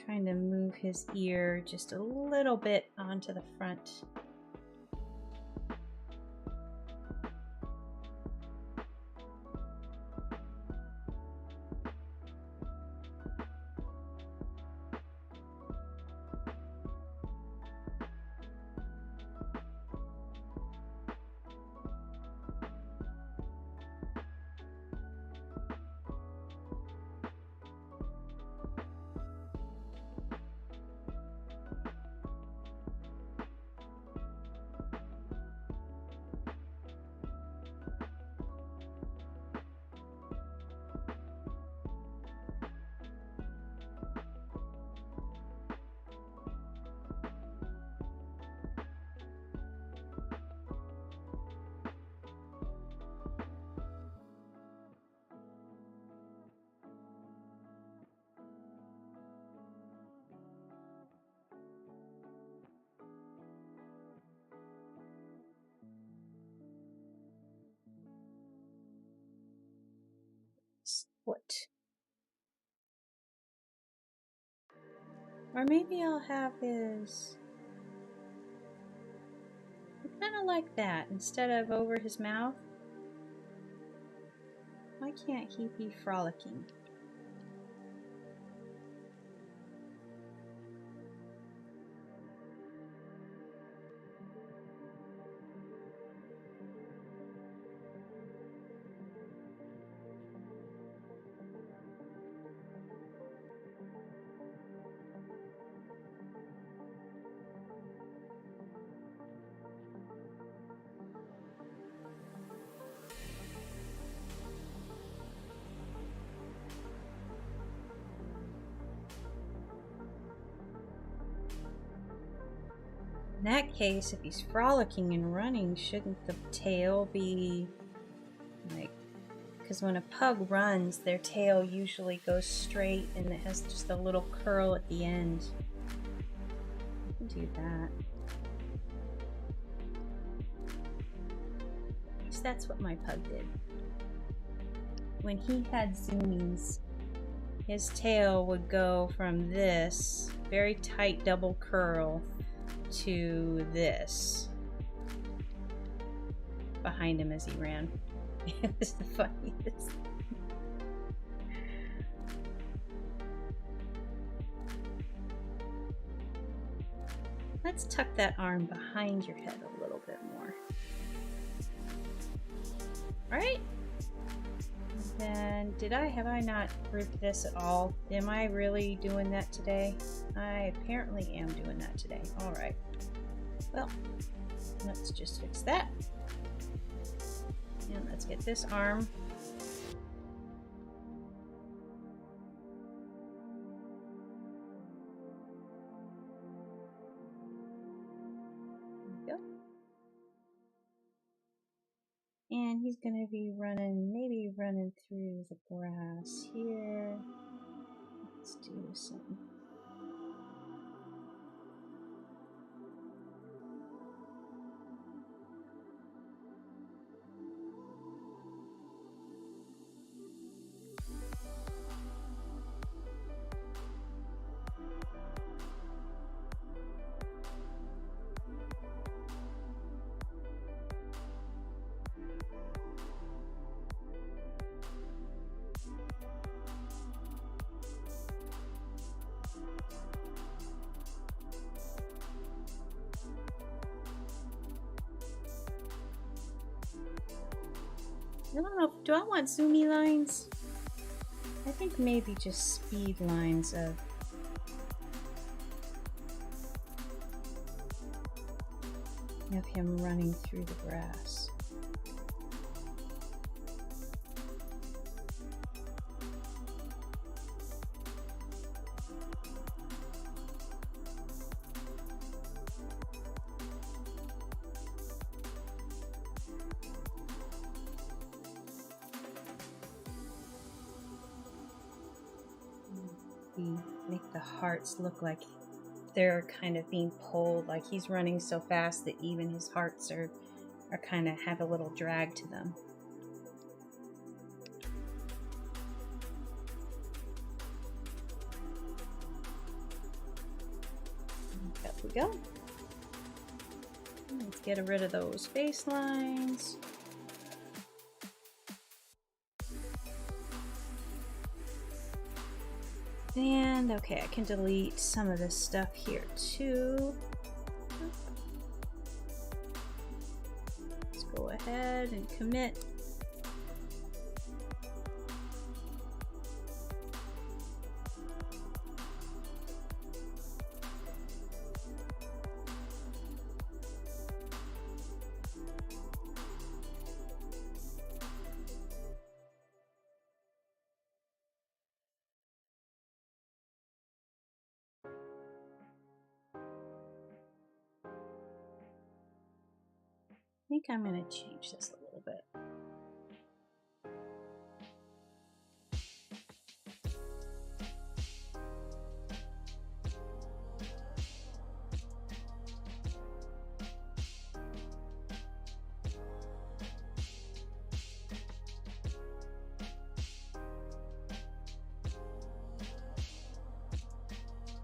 Trying to move his ear just a little bit onto the front. Foot. Or maybe I'll have his... kind of like that, instead of over his mouth. Why can't he be frolicking? In that case, if he's frolicking and running, shouldn't the tail be like, because when a pug runs, their tail usually goes straight and it has just a little curl at the end. I can do that. At least that's what my pug did. When he had zoomies, his tail would go from this very tight double curl to this behind him as he ran. It was the funniest. Let's tuck that arm behind your head a little bit more. Alright. Then have I not grouped this at all? Am I really doing that today? I apparently am doing that today. Alright. Well, let's just fix that. And let's get this arm. There we go. And he's going to be maybe running through the grass here. Let's do some. I don't know, do I want zoomy lines? I think maybe just speed lines of him running through the grass. Make the hearts look like they're kind of being pulled, like he's running so fast that even his hearts are kind of have a little drag to them. Up we go. Let's get rid of those face lines. And okay, I can delete some of this stuff here too. Let's go ahead and commit. I think I'm going to change this a little bit.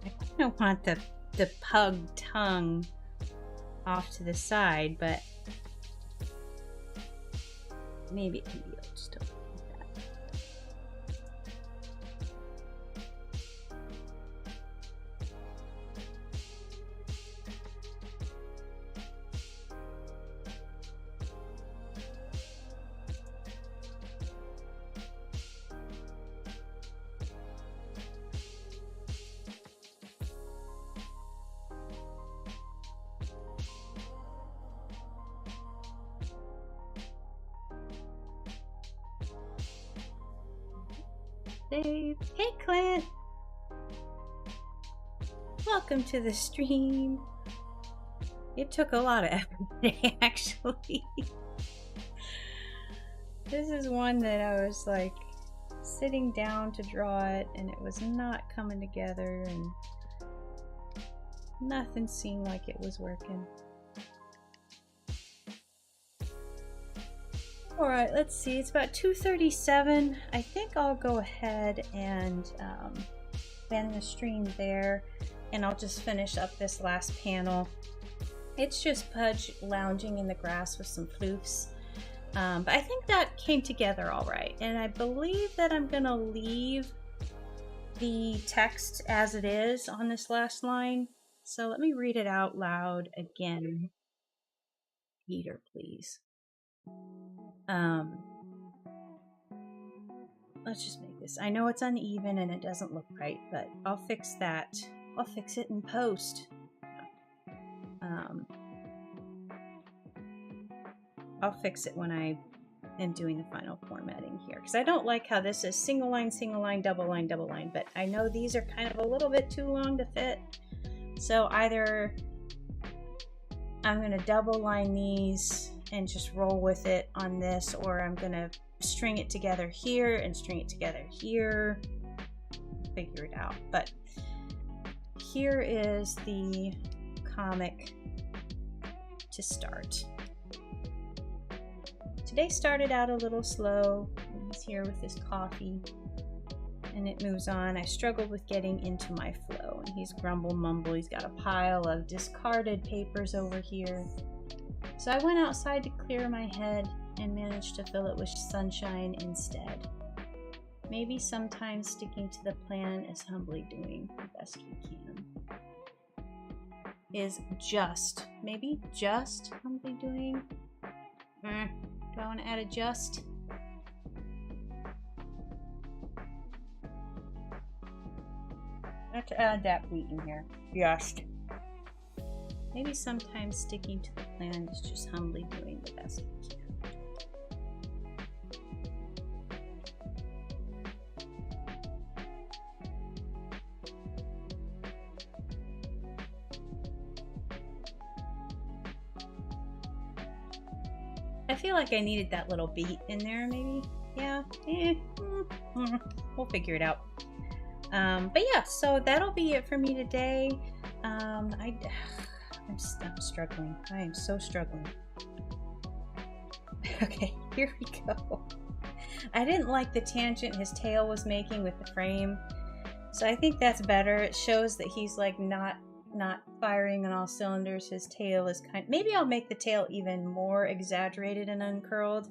I don't want the pug tongue off to the side, but maybe it can be just like that. Dave. Hey Clint! Welcome to the stream. It took a lot of effort today, actually. This is one that I was like sitting down to draw it and it was not coming together and nothing seemed like it was working. All right, let's see. It's about 2:37. I think I'll go ahead and end the stream there, and I'll just finish up this last panel. It's just Pudge lounging in the grass with some floofs. But I think that came together all right, and I believe that I'm gonna leave the text as it is on this last line. So let me read it out loud again. Peter, please. Let's just make this. I know it's uneven and it doesn't look right, but I'll fix that. I'll fix it in post. I'll fix it when I am doing the final formatting here, because I don't like how this is single line, double line, double line, but I know these are kind of a little bit too long to fit. So either I'm going to double line these and just roll with it on this, or I'm going to string it together here and string it together here. Figure it out. But here is the comic to start. Today started out a little slow. He's here with his coffee and it moves on. I struggled with getting into my flow and he's grumble mumble. He's got a pile of discarded papers over here. So I went outside to clear my head and managed to fill it with sunshine instead. Maybe sometimes sticking to the plan is humbly doing the best we can. Is just, maybe just humbly doing? Do I want to add a just? I have to add that beat in here. Just. Maybe sometimes sticking to the plan is just humbly doing the best we can. I feel like I needed that little beat in there, maybe. Yeah. We'll figure it out. But yeah, so that'll be it for me today. I'm struggling. I am so struggling. Okay, here we go. I didn't like the tangent his tail was making with the frame, so I think that's better. It shows that he's like not firing on all cylinders. His tail is maybe I'll make the tail even more exaggerated and uncurled.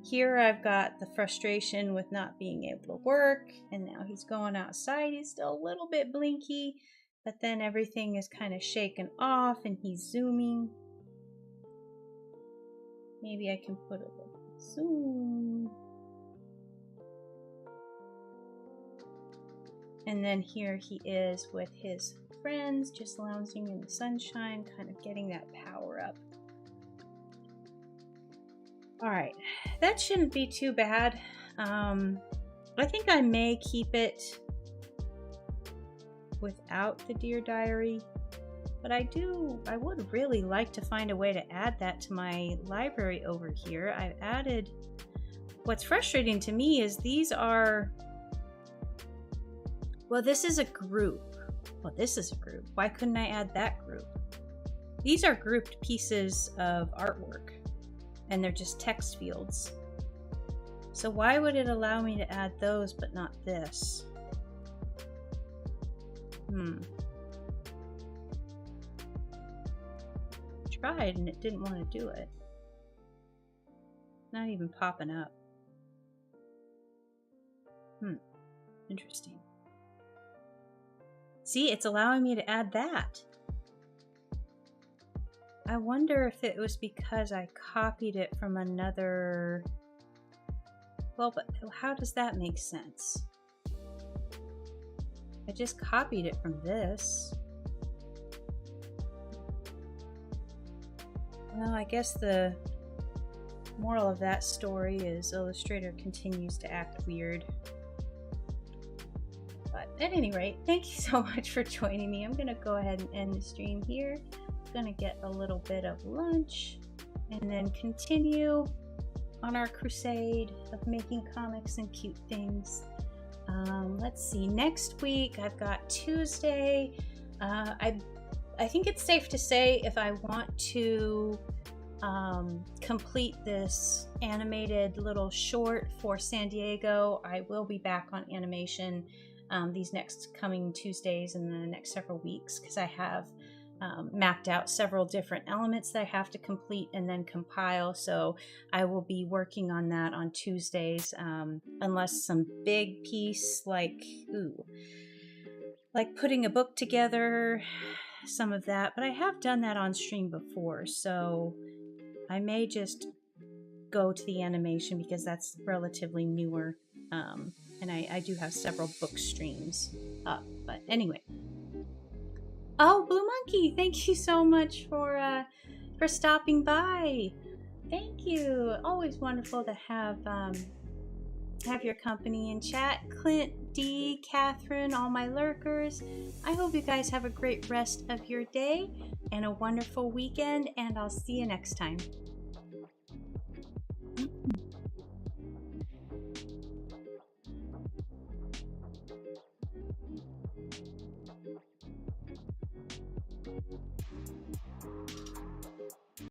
Here I've got the frustration with not being able to work, and now he's going outside. He's still a little bit blinky, but then everything is kind of shaken off and he's zooming. Maybe I can put a little zoom. And then here he is with his friends, just lounging in the sunshine, kind of getting that power up. All right, that shouldn't be too bad. I think I may keep it without the Dear Diary, but I would really like to find a way to add that to my library over here. I've added, what's frustrating to me is these are, well, this is a group. Well, this is a group. Why couldn't I add that group? These are grouped pieces of artwork, and they're just text fields. So why would it allow me to add those but not this? Tried and it didn't want to do it. Not even popping up. Interesting. See, it's allowing me to add that. I wonder if it was because I copied it from another... Well, but how does that make sense? I just copied it from this. Well, I guess the moral of that story is Illustrator continues to act weird. But at any rate, thank you so much for joining me. I'm going to go ahead and end the stream here. gonna get a little bit of lunch and then continue on our crusade of making comics and cute things. Let's see, next week I've got Tuesday. I think it's safe to say if I want to complete this animated little short for San Diego, I will be back on animation these next coming Tuesdays and the next several weeks, because I have mapped out several different elements that I have to complete and then compile. So I will be working on that on Tuesdays, unless some big piece like putting a book together, some of that. But I have done that on stream before, so I may just go to the animation because that's relatively newer. And I do have several book streams up. But anyway. Oh, Blue Monkey, thank you so much for stopping by. Thank you. Always wonderful to have your company in chat. Clint, D, Catherine, all my lurkers. I hope you guys have a great rest of your day and a wonderful weekend, and I'll see you next time.